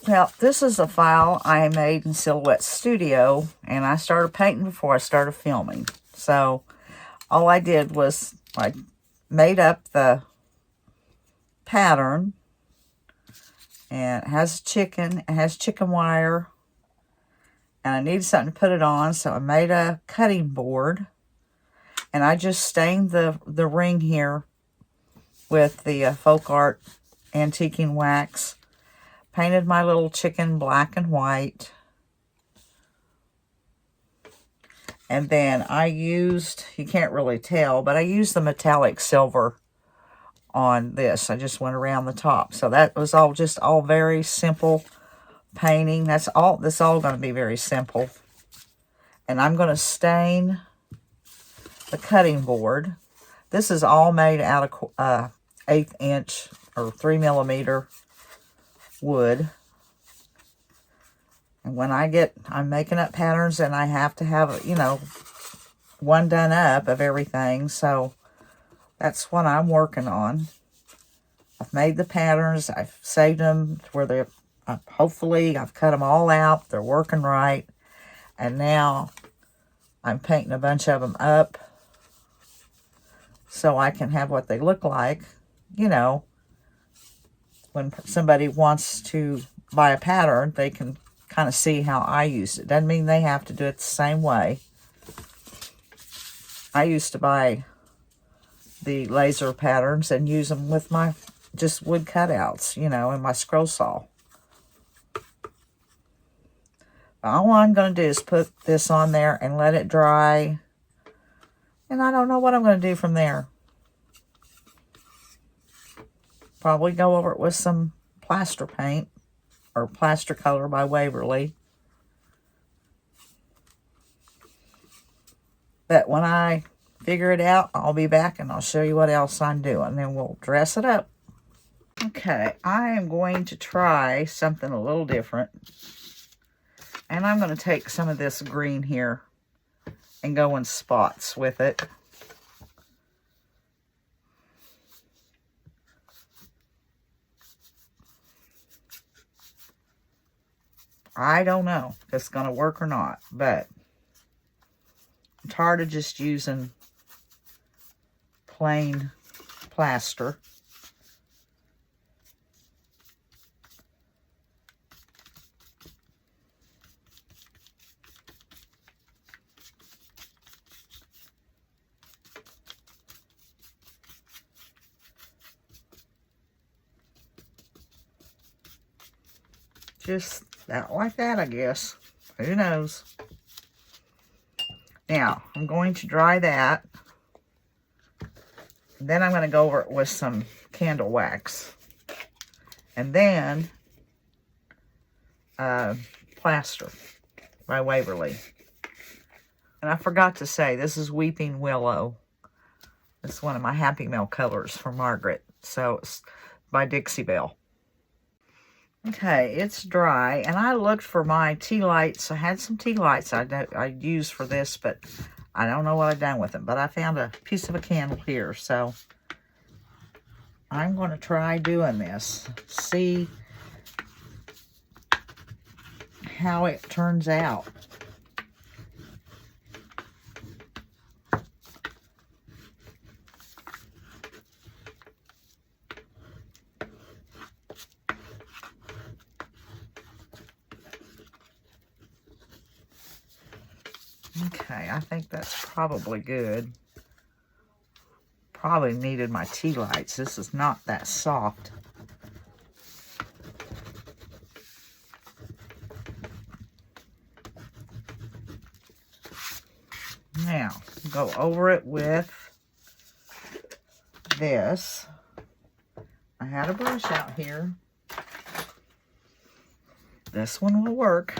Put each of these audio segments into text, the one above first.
Well, this is a file I made in Silhouette Studio, and I started painting before I started filming. So all I did was I made up the pattern, and it has chicken, it has chicken wire, and I needed something to put it on, so I made a cutting board, and I just stained the ring here with the Folk Art Antiquing Wax. Painted my little chicken black and white. And then I used, you can't really tell, but I used the metallic silver on this. I just went around the top. So that was all just all very simple painting. That's all going to be very simple. And I'm going to stain the cutting board. This is all made out of 1/8 inch or 3mm wood. And when I'm making up patterns, and I have to have, you know, one done up of everything. So that's what I'm working on. I've made the patterns. I've saved them where they're, hopefully I've cut them all out. They're working right. And now I'm painting a bunch of them up so I can have what they look like, you know, when somebody wants to buy a pattern, they can kind of see how I used it. Doesn't mean they have to do it the same way. I used to buy the laser patterns and use them with my just wood cutouts, you know, and my scroll saw. All I'm going to do is put this on there and let it dry. And I don't know what I'm going to do from there. Probably go over it with some plaster paint or plaster color by Waverly. But when I figure it out, I'll be back and I'll show you what else I'm doing. Then we'll dress it up. Okay, I am going to try something a little different. And I'm going to take some of this green here and go in spots with it. I don't know if it's going to work or not, but I'm tired of just using plain plaster. Just that like that, I guess. Who knows? Now, I'm going to dry that. Then I'm going to go over it with some candle wax. And then, plaster by Waverly. And I forgot to say, this is Weeping Willow. It's one of my Happy Mail colors for Margaret. So, it's by Dixie Belle. Okay, it's dry, and I looked for my tea lights. I had some tea lights I used for this, but I don't know what I've done with them. But I found a piece of a candle here, so I'm going to try doing this. See how it turns out. Okay, I think that's probably good. Probably needed my tea lights. This is not that soft. Now, go over it with this. I had a brush out here. This one will work.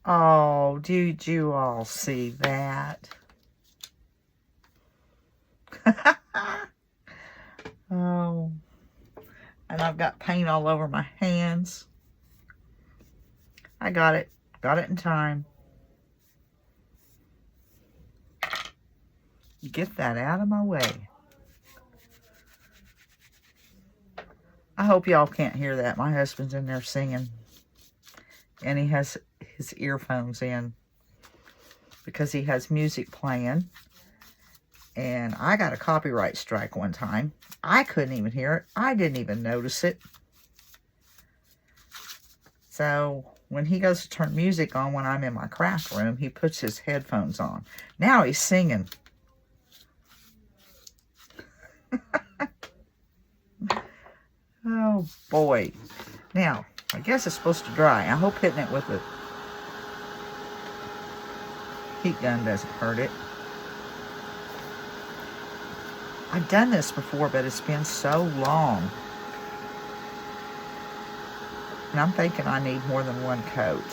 Oh, did you all see that? Oh, and I've got paint all over my hands. I got it in time. Get that out of my way. I hope y'all can't hear that. My husband's in there singing. And he has his earphones in because he has music playing. And I got a copyright strike one time. I couldn't even hear it. I didn't even notice it. So when he goes to turn music on when I'm in my craft room, he puts his headphones on. Now he's singing. Oh boy. Now, I guess it's supposed to dry. I hope hitting it with a heat gun doesn't hurt it. I've done this before, but it's been so long. And I'm thinking I need more than one coat.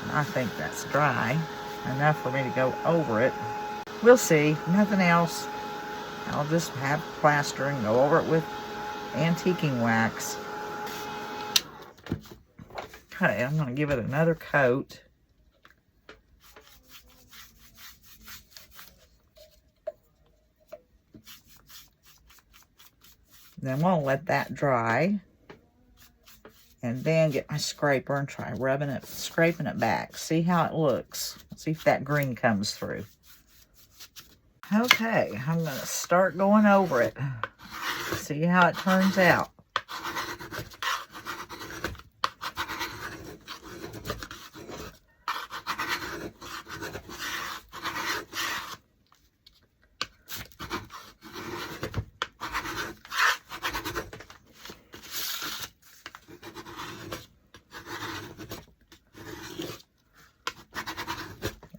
And I think that's dry enough for me to go over it. We'll see. Nothing else. I'll just have plaster and go over it with antiquing wax. Okay, I'm going to give it another coat. Then I'm going to let that dry. And then get my scraper and try scraping it back. See how it looks. See if that green comes through. Okay, I'm going to start going over it. See how it turns out.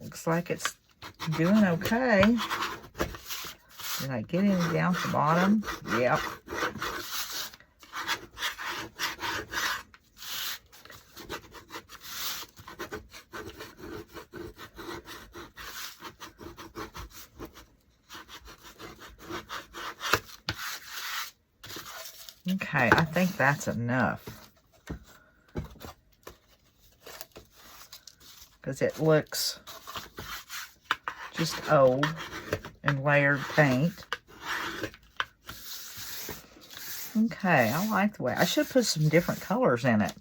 Looks like it's doing okay. Did I get any down to the bottom? Yep. Okay, I think that's enough. Because it looks just old and layered paint. Okay, I like the way. I should put some different colors in it.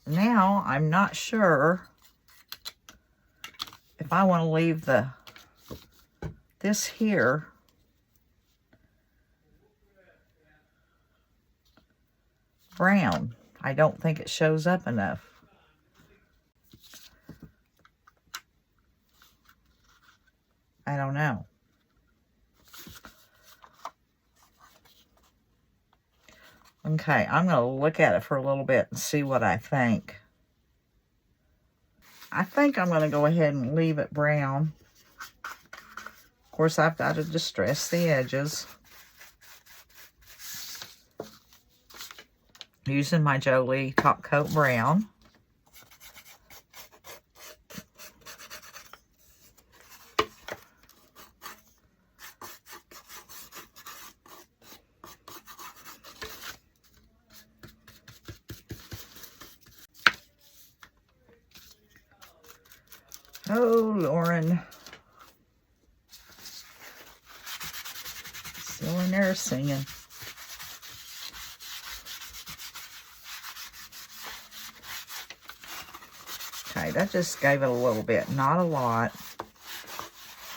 Now, I'm not sure if I want to leave this here brown. I don't think it shows up enough. I don't know. Okay, I'm going to look at it for a little bit and see what I think. I think I'm going to go ahead and leave it brown. Of course, I've got to distress the edges. Using my Jolie Top Coat Brown. Oh, Lauren. Still in there singing. Okay, that just gave it a little bit, not a lot.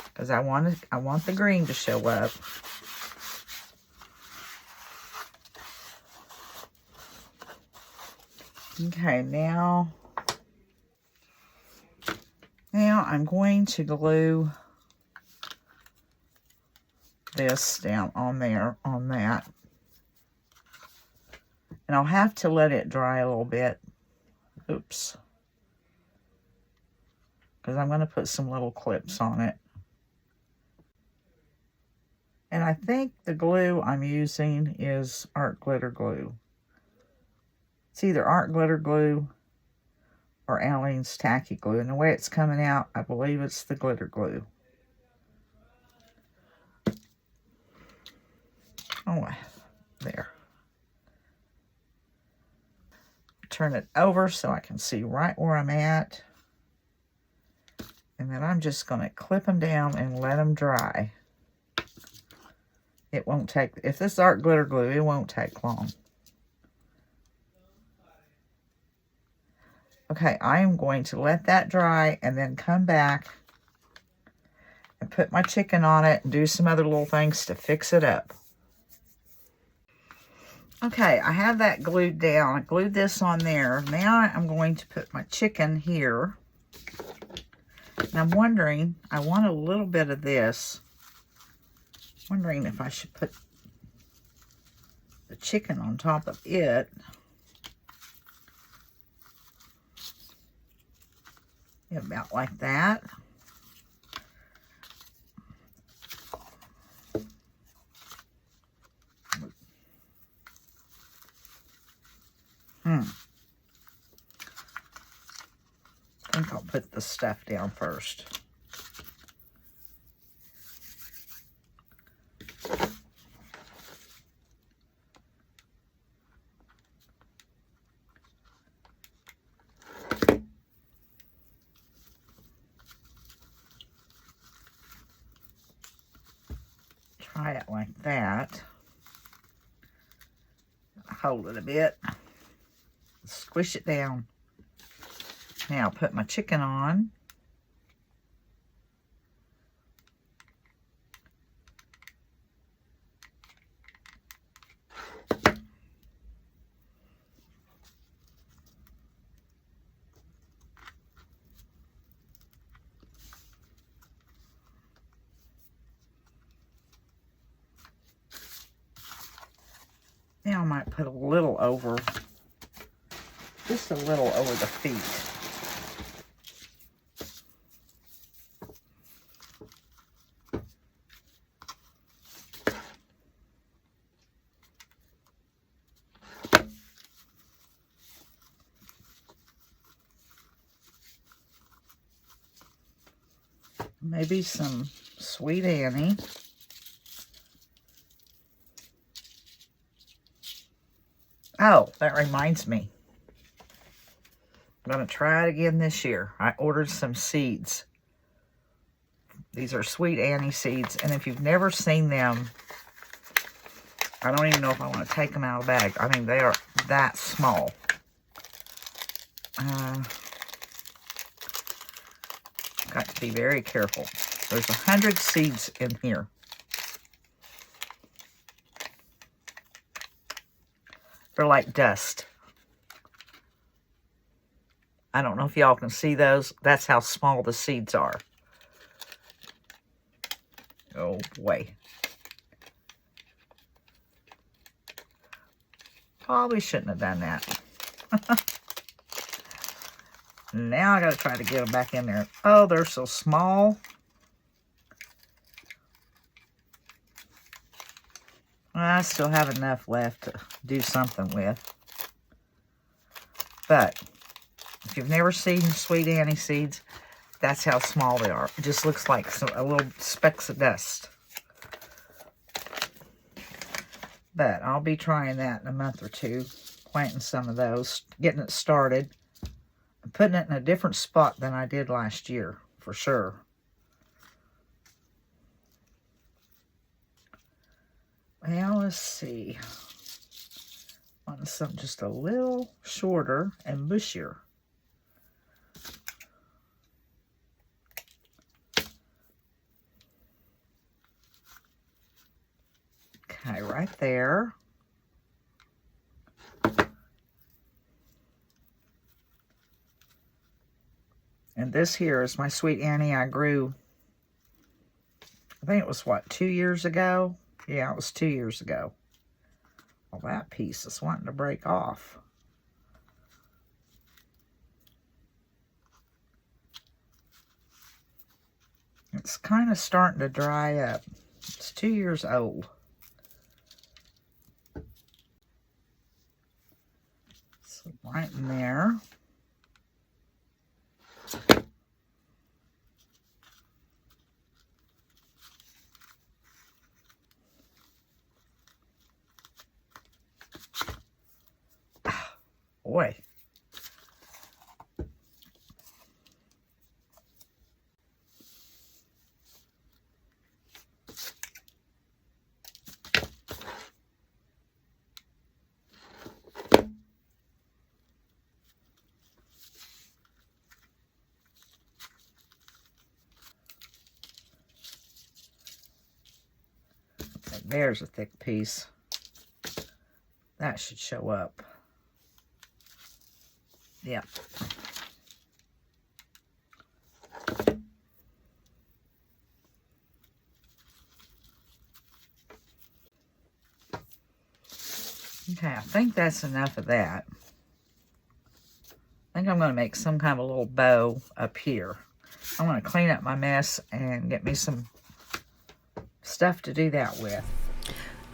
Because I want the green to show up. Okay, now I'm going to glue this down on there, on that. And I'll have to let it dry a little bit. Oops. Because I'm going to put some little clips on it. And I think the glue I'm using is art glitter glue. It's either art glitter glue or Aleene's tacky glue. And the way it's coming out, I believe it's the glitter glue. Oh, there. Turn it over so I can see right where I'm at. And then I'm just going to clip them down and let them dry. It won't take, if this is art glitter glue, it won't take long. Okay, I am going to let that dry and then come back and put my chicken on it and do some other little things to fix it up. Okay, I have that glued down. I glued this on there. Now I'm going to put my chicken here. And I'm wondering, I want a little bit of this. Wondering if I should put the chicken on top of it. Yeah, about like that. I think I'll put the stuff down first. Try it like that. Hold it a bit. Squish it down. Now I'll put my chicken on. Now I might put a little over, just a little over the feet. Maybe some Sweet Annie. Oh, that reminds me. I'm going to try it again this year. I ordered some seeds. These are Sweet Annie seeds. And if you've never seen them, I don't even know if I want to take them out of the bag. I mean, they are that small. Got to be very careful. There's 100 seeds in here. They're like dust. I don't know if y'all can see those. That's how small the seeds are. Oh boy. Probably shouldn't have done that. Now I gotta try to get them back in there. Oh, they're so small. I still have enough left to do something with. But if you've never seen Sweet Annie seeds, that's how small they are. It just looks like a little specks of dust. But I'll be trying that in a month or two, planting some of those, getting it started, and putting it in a different spot than I did last year, for sure. Well, let's see. I want something just a little shorter and bushier. Okay, right there. And this here is my Sweet Annie I grew, I think it was, what, 2 years ago? Yeah, it was 2 years ago. Well, that piece is wanting to break off. It's kind of starting to dry up. It's 2 years old. So right in there. Boy. Okay, there's a thick piece. That should show up. Yeah. Okay, I think that's enough of that. I think I'm going to make some kind of a little bow up here. I want to clean up my mess and get me some stuff to do that with.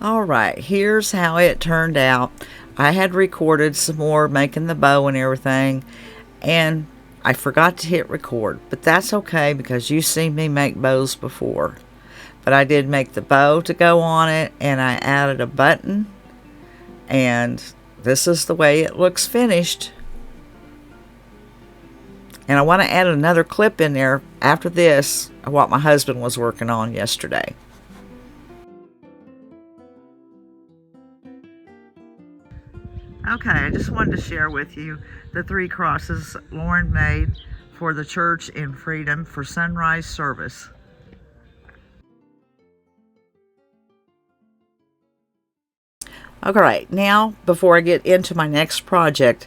All right, here's how it turned out. I had recorded some more making the bow and everything, and I forgot to hit record, but that's okay because you've seen me make bows before. But I did make the bow to go on it, and I added a button, and this is the way it looks finished. And I want to add another clip in there after this, what my husband was working on yesterday. Okay, I just wanted to share with you the 3 crosses Lauren made for the church in Freedom for sunrise service. Okay, now before I get into my next project,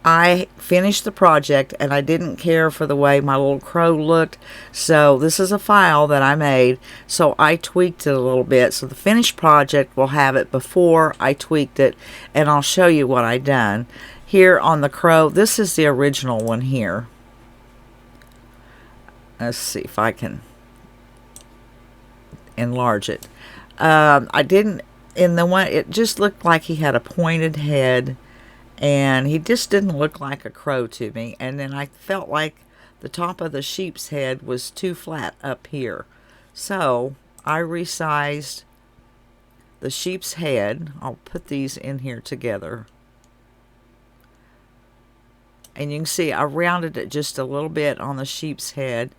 I finished the project and I didn't care for the way my little crow looked, so this is a file that I made, so I tweaked it a little bit. So the finished project will have it before I tweaked it, and I'll show you what I done. Here on the crow, this is the original one here. Let's see if I can enlarge it. I didn't, in the one, it just looked like he had a pointed head, and he just didn't look like a crow to me. And then I felt like the top of the sheep's head was too flat up here. So I resized the sheep's head. I'll put these in here together. And you can see I rounded it just a little bit on the sheep's head.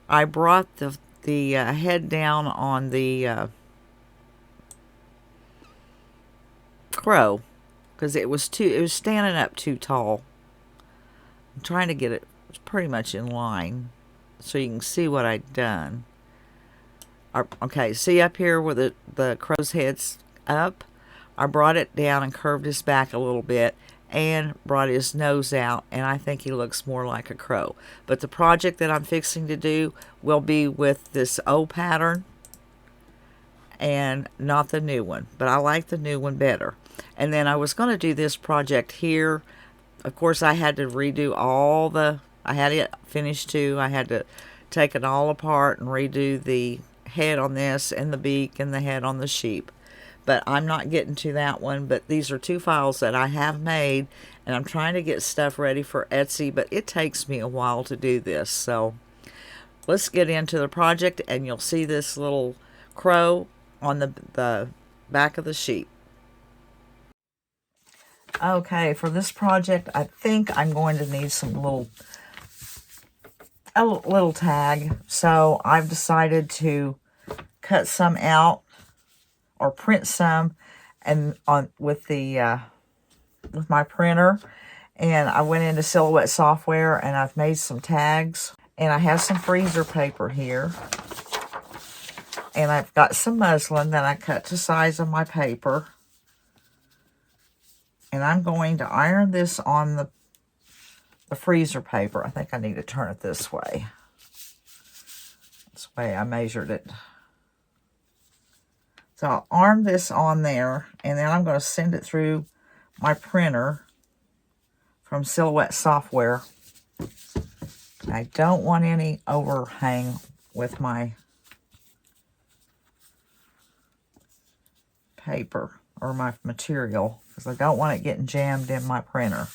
I brought the head down on the crow, because it was standing up too tall. I'm trying to get it pretty much in line so you can see what I've done. Okay, see up here where the crow's head's up? I brought it down and curved his back a little bit and brought his nose out, and I think he looks more like a crow. But the project that I'm fixing to do will be with this O pattern and not the new one, but I like the new one better. And then I was going to do this project here. Of course, I had to redo I had it finished too. I had to take it all apart and redo the head on this and the beak and the head on the sheep. But I'm not getting to that one. But these are 2 files that I have made, and I'm trying to get stuff ready for Etsy, but it takes me a while to do this. So let's get into the project, and you'll see this little crow on the back of the sheep. Okay, for this project, I think I'm going to need some a little tag. So I've decided to cut some out or print some and with my printer. And I went into Silhouette software and I've made some tags. And I have some freezer paper here. And I've got some muslin that I cut to size of my paper. And I'm going to iron this on the freezer paper. I think I need to turn it this way. This way I measured it. So I'll iron this on there, and then I'm going to send it through my printer from Silhouette software. I don't want any overhang with my paper or my material. because I don't want it getting jammed in my printer.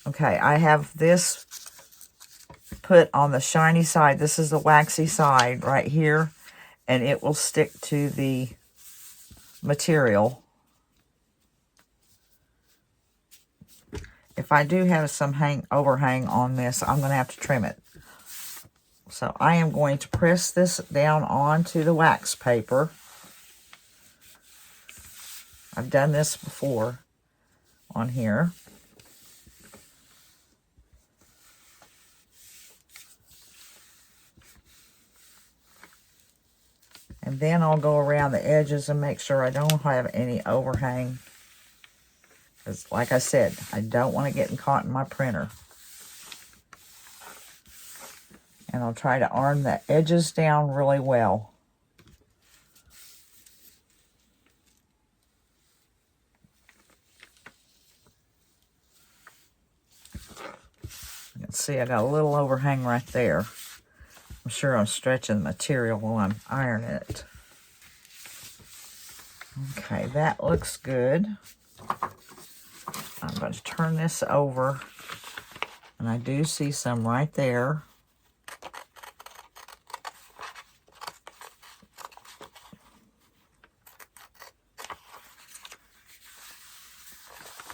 Okay, I have this put on the shiny side. This is the waxy side right here, and it will stick to the material. If I do have some overhang on this, I'm going to have to trim it. So I am going to press this down onto the wax paper. I've done this before on here. And then I'll go around the edges and make sure I don't have any overhang. Because like I said, I don't want it getting caught in my printer. And I'll try to iron the edges down really well. You can see I got a little overhang right there. I'm sure I'm stretching the material while I'm ironing it. Okay, that looks good. I'm going to turn this over, and I do see some right there.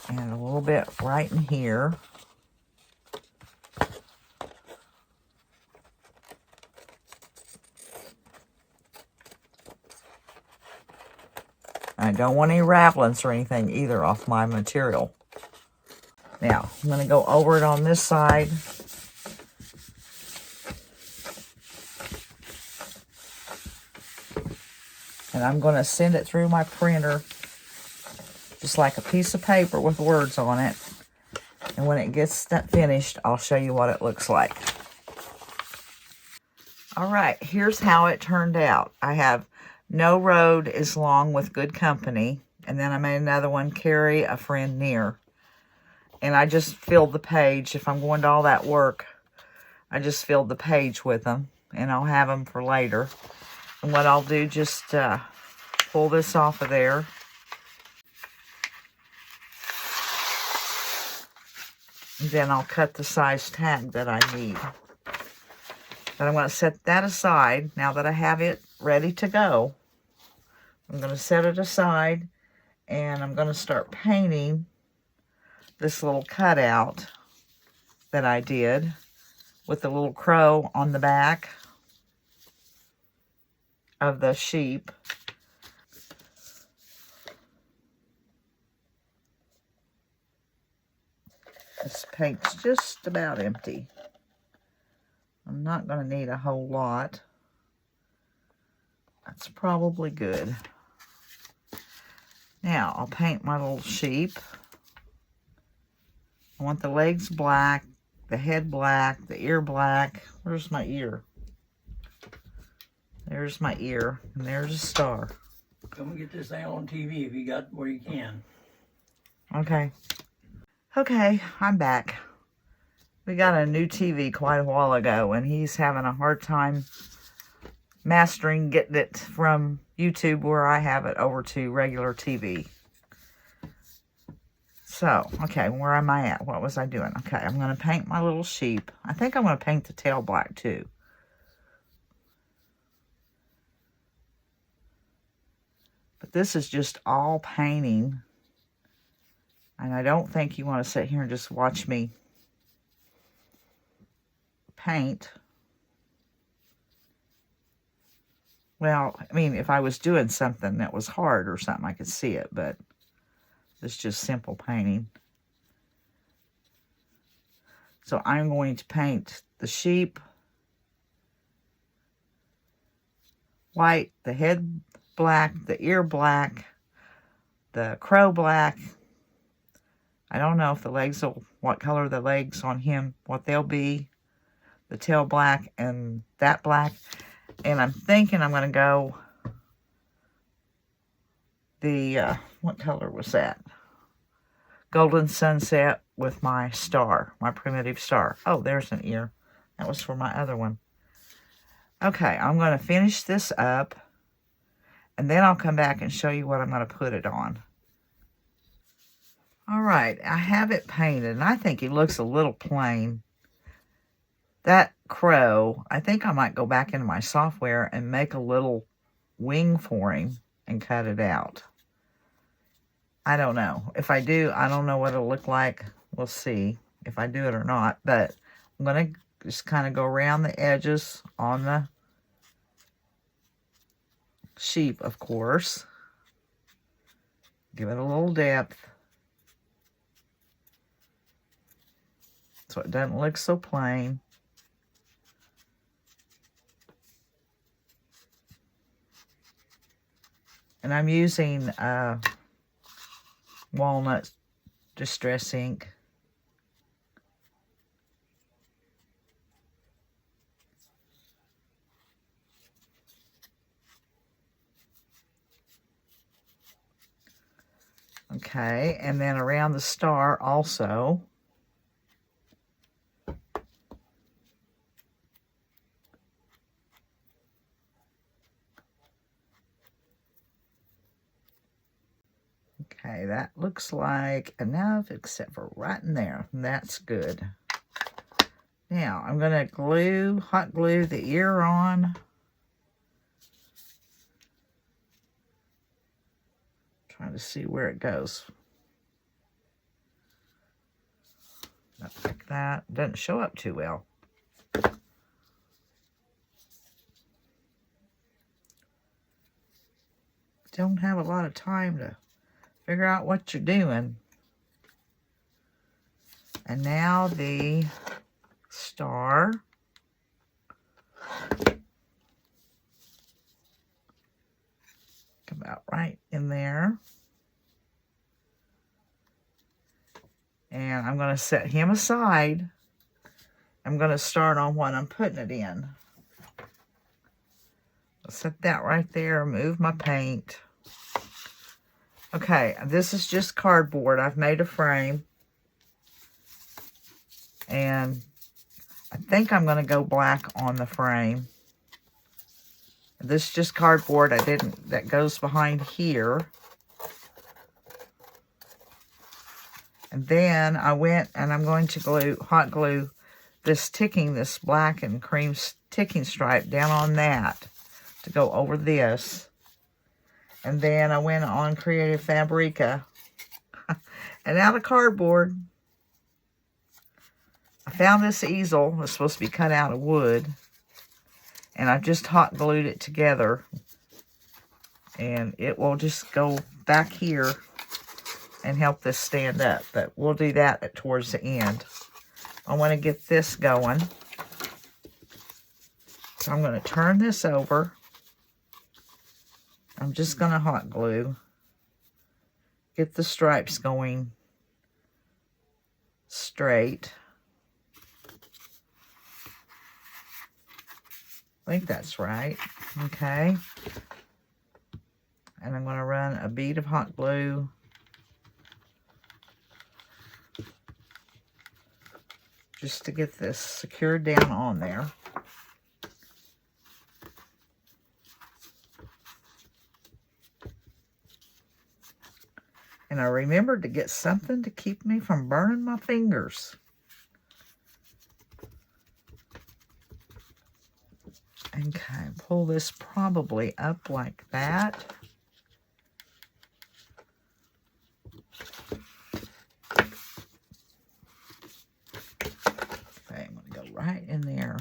And a little bit right in here. I don't want any ravelings or anything either off my material. Now, I'm going to go over it on this side. And I'm going to send it through my printer just like a piece of paper with words on it. And when it gets finished, I'll show you what it looks like. All right, here's how it turned out. I have No Road is Long with Good Company. And then I made another one, Carry a Friend Near. And I just filled the page. If I'm going to all that work, I just filled the page with them. And I'll have them for later. And what I'll do, just pull this off of there. And then I'll cut the size tag that I need. But I'm going to set that aside now that I have it ready to go. I'm going to set it aside, and I'm going to start painting this little cutout that I did with the little crow on the back of the sheep. This paint's just about empty. I'm not going to need a whole lot. That's probably good. Now, I'll paint my little sheep. I want the legs black, the head black, the ear black. Where's my ear? There's my ear, and there's a star. Come and get this thing on TV if you got where you can. Okay. Okay, I'm back. We got a new TV quite a while ago, and he's having a hard time mastering getting it from YouTube where I have it over to regular TV. So, okay, where am I at? What was I doing? Okay, I'm going to paint my little sheep. I think I'm going to paint the tail black too. But this is just all painting. And I don't think you want to sit here and just watch me paint. Well, I mean, if I was doing something that was hard or something, I could see it, but it's just simple painting. So I'm going to paint the sheep white, the head black, the ear black, the crow black. I don't know if the legs will, what color the legs on him, what they'll be. The tail black and that black. And I'm thinking I'm going to go the, what color was that? Golden Sunset with my star, my primitive star. Oh, there's an ear. That was for my other one. Okay, I'm going to finish this up. And then I'll come back and show you what I'm going to put it on. All right, I have it painted, and I think he looks a little plain. That crow, I think I might go back into my software and make a little wing for him and cut it out. I don't know. If I do, I don't know what it'll look like. We'll see if I do it or not. But I'm going to just kind of go around the edges on the sheep, of course. Give it a little depth, so it doesn't look so plain. And I'm using walnut distress ink. Okay, and then around the star also. Okay, that looks like enough except for right in there. That's good. Now, I'm going to hot glue the ear on. Trying to see where it goes. Not like that. Doesn't show up too well. Don't have a lot of time to figure out what you're doing. And now the star. About right in there. And I'm going to set him aside. I'm going to start on what I'm putting it in. I'll set that right there, move my paint. Okay, this is just cardboard. I've made a frame. And I think I'm going to go black on the frame. This is just cardboard. That goes behind here. And then I went and I'm going to hot glue this black and cream ticking stripe down on that to go over this. And then I went on Creative Fabrica and out of cardboard, I found this easel. It was supposed to be cut out of wood. And I've just hot glued it together. And it will just go back here and help this stand up. But we'll do that towards the end. I want to get this going. So I'm going to turn this over. I'm just going to hot glue. Get the stripes going straight. I think that's right. Okay. And I'm going to run a bead of hot glue just to get this secured down on there. And I remembered to get something to keep me from burning my fingers. Okay, pull this probably up like that. Okay, I'm going to go right in there.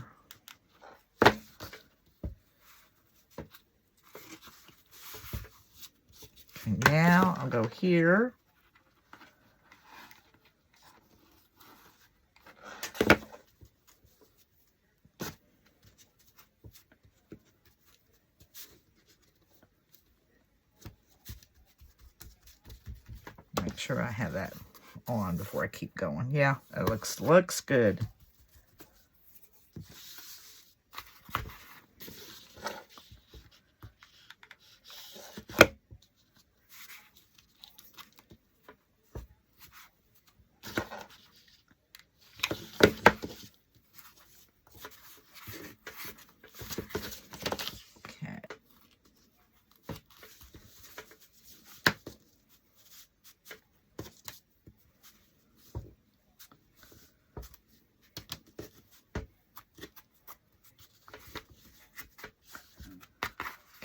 Okay, now I'll go here. Make sure I have that on before I keep going. Yeah, it looks good.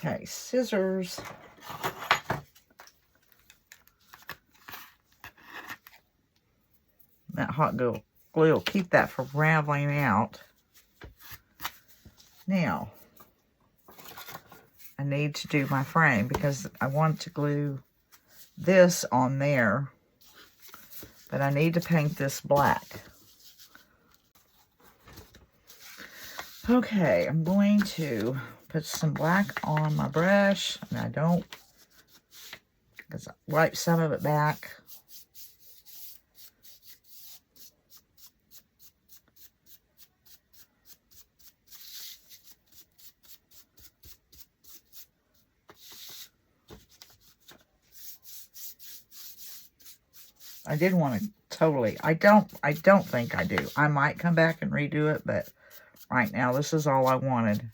Okay, scissors. That hot glue will keep that from raveling out. Now, I need to do my frame because I want to glue this on there, but I need to paint this black. Okay, I'm going to put some black on my brush, and I don't, because I wipe some of it back. I did want to totally, I don't think I do. I might come back and redo it, but right now this is all I wanted.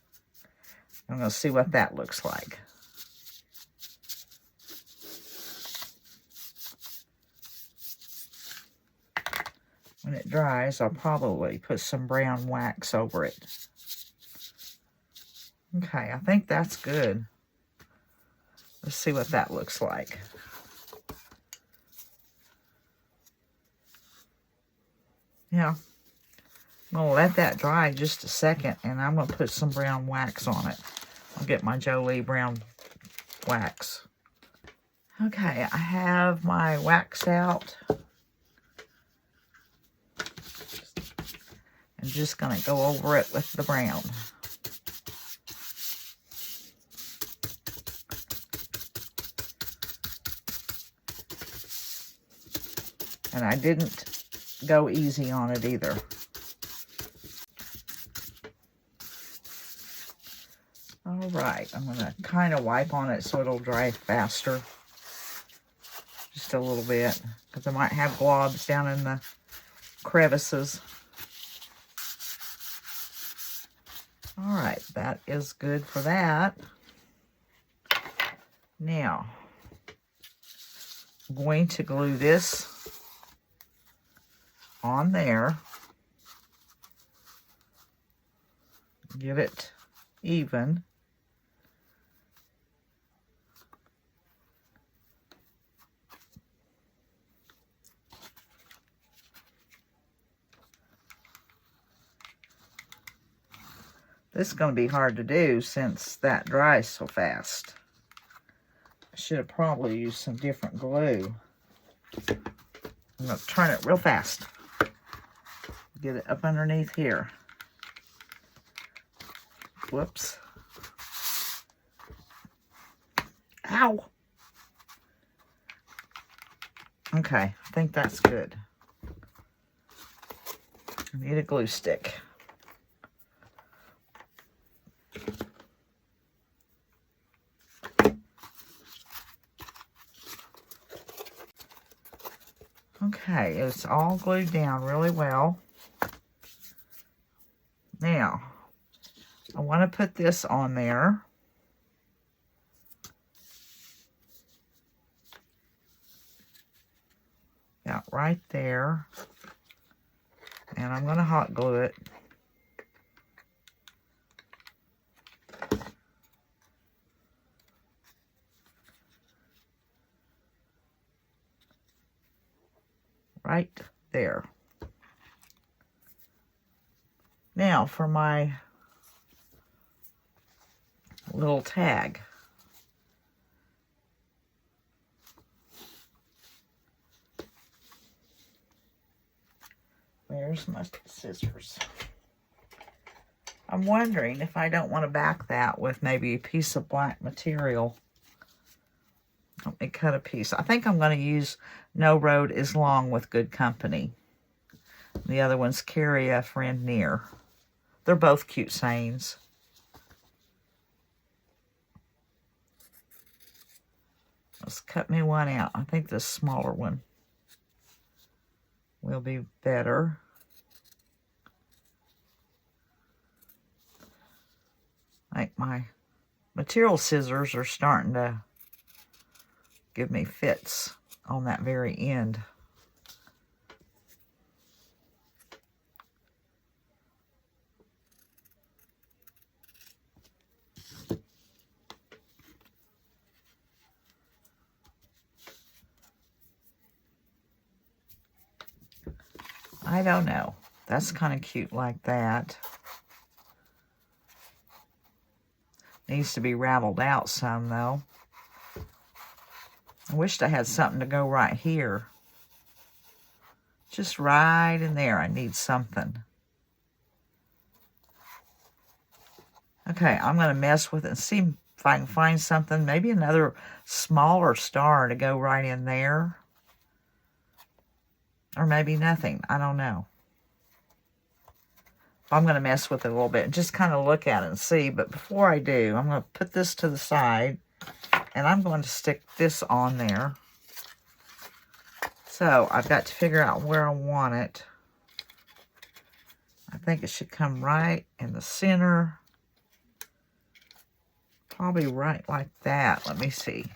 I'm going to see what that looks like. When it dries, I'll probably put some brown wax over it. Okay, I think that's good. Let's see what that looks like. Yeah, I'm going to let that dry just a second, and I'm going to put some brown wax on it. I'll get my Jolie brown wax. Okay, I have my wax out. I'm just going to go over it with the brown. And I didn't go easy on it either. All right, I'm going to kind of wipe on it so it'll dry faster. Just a little bit, because I might have globs down in the crevices. All right, that is good for that. Now, I'm going to glue this on there. Get it even. This is going to be hard to do since that dries so fast. I should have probably used some different glue. I'm going to turn it real fast. Get it up underneath here. Whoops. Ow! Okay, I think that's good. I need a glue stick. Okay, it's all glued down really well. Now, I want to put this on there. About right there. And I'm going to hot glue it. Right there. Now for my little tag. Where's my scissors? I'm wondering if I don't want to back that with maybe a piece of black material. Let me cut a piece. I think I'm going to use No Road is Long with Good Company. The other one's Carry a Friend Near. They're both cute sayings. Let's cut me one out. I think this smaller one will be better. Like my material scissors are starting to give me fits on that very end. I don't know. That's kind of cute like that. Needs to be raveled out some, though. I wished I had something to go right here. Just right in there, I need something. Okay, I'm going to mess with it and see if I can find something. Maybe another smaller star to go right in there. Or maybe nothing. I don't know. I'm going to mess with it a little bit and just kind of look at it and see. But before I do, I'm going to put this to the side. And I'm going to stick this on there. So I've got to figure out where I want it. I think it should come right in the center. Probably right like that. Let me see.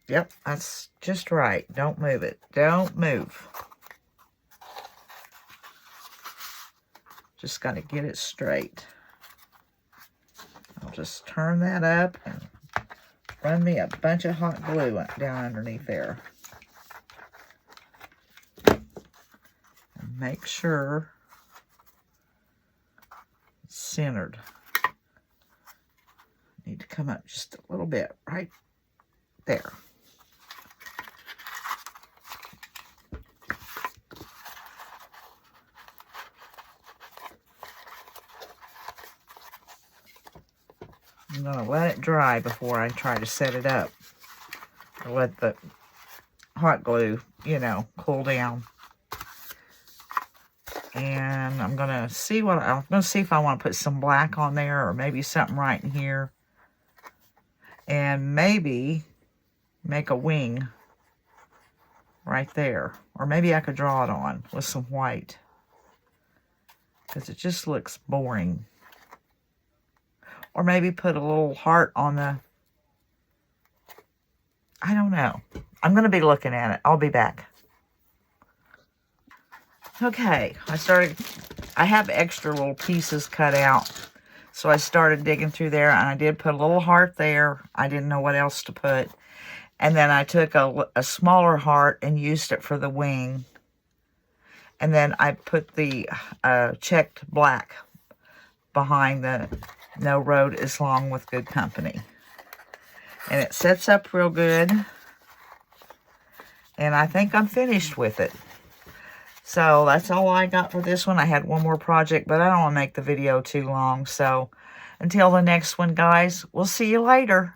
Yep, that's just right. Don't move it. Don't move. Just got to get it straight. I'll just turn that up and run me a bunch of hot glue down underneath there. And make sure it's centered. Need to come up just a little bit right there. I'm going to let it dry before I try to set it up. Or let the hot glue, you know, cool down. And I'm going to see if I want to put some black on there or maybe something right in here. And maybe make a wing right there. Or maybe I could draw it on with some white. Because it just looks boring. Or maybe put a little heart on the... I don't know. I'm going to be looking at it. I'll be back. Okay, I have extra little pieces cut out. So I started digging through there, and I did put a little heart there. I didn't know what else to put. And then I took a smaller heart and used it for the wing. And then I put the checked black behind the No Road is Long with Good Company. And it sets up real good. And I think I'm finished with it. So that's all I got for this one. I had one more project, but I don't want to make the video too long. So until the next one, guys, we'll see you later.